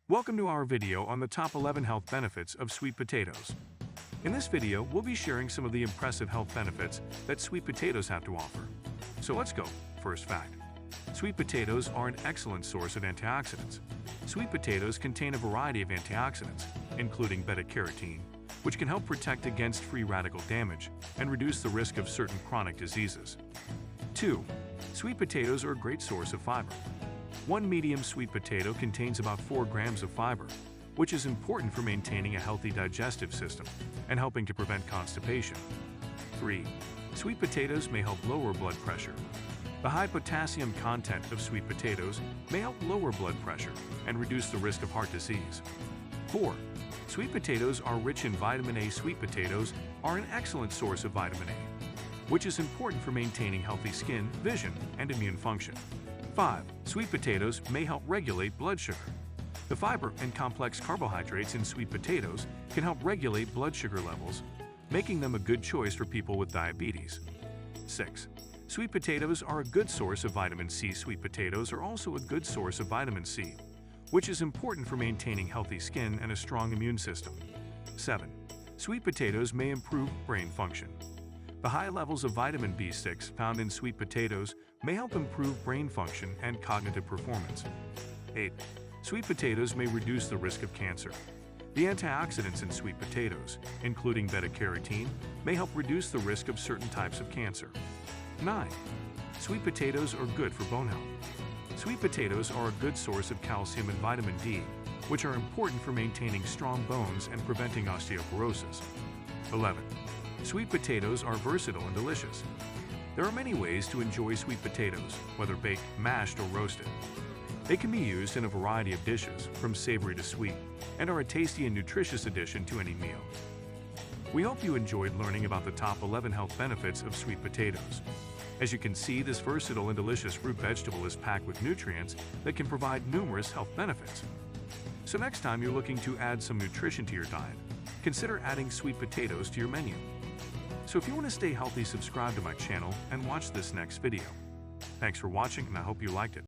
Welcome to our video on the top 11 health benefits of sweet potatoes. In this video, we'll be sharing some of the impressive health benefits that sweet potatoes have to offer. So let's go. First fact. Sweet potatoes are an excellent source of antioxidants. Sweet potatoes contain a variety of antioxidants, including beta-carotene, which can help protect against free radical damage and reduce the risk of certain chronic diseases. 2. Sweet potatoes are a great source of fiber. One medium sweet potato contains about 4 grams of fiber, which is important for maintaining a healthy digestive system and helping to prevent constipation. 3. Sweet potatoes may help lower blood pressure. The high potassium content of sweet potatoes may help lower blood pressure and reduce the risk of heart disease. 4. Sweet potatoes are rich in vitamin A. Sweet potatoes are an excellent source of vitamin A, which is important for maintaining healthy skin, vision, and immune function. 5. Sweet potatoes may help regulate blood sugar. The fiber and complex carbohydrates in sweet potatoes can help regulate blood sugar levels, making them a good choice for people with diabetes. 6. Sweet potatoes are a good source of vitamin C. Sweet potatoes are also a good source of vitamin C, which is important for maintaining healthy skin and a strong immune system. 7. Sweet potatoes may improve brain function. The high levels of vitamin B6 found in sweet potatoes may help improve brain function and cognitive performance. 8. Sweet potatoes may reduce the risk of cancer. The antioxidants in sweet potatoes, including beta-carotene, may help reduce the risk of certain types of cancer. 9. Sweet potatoes are good for bone health. Sweet potatoes are a good source of calcium and vitamin D, which are important for maintaining strong bones and preventing osteoporosis. 11. Sweet potatoes are versatile and delicious. There are many ways to enjoy sweet potatoes, whether baked, mashed, or roasted. They can be used in a variety of dishes, from savory to sweet, and are a tasty and nutritious addition to any meal. We hope you enjoyed learning about the top 11 health benefits of sweet potatoes. As you can see, this versatile and delicious root vegetable is packed with nutrients that can provide numerous health benefits. So next time you're looking to add some nutrition to your diet, consider adding sweet potatoes to your menu. So if you want to stay healthy, subscribe to my channel and watch this next video. Thanks for watching, and I hope you liked it.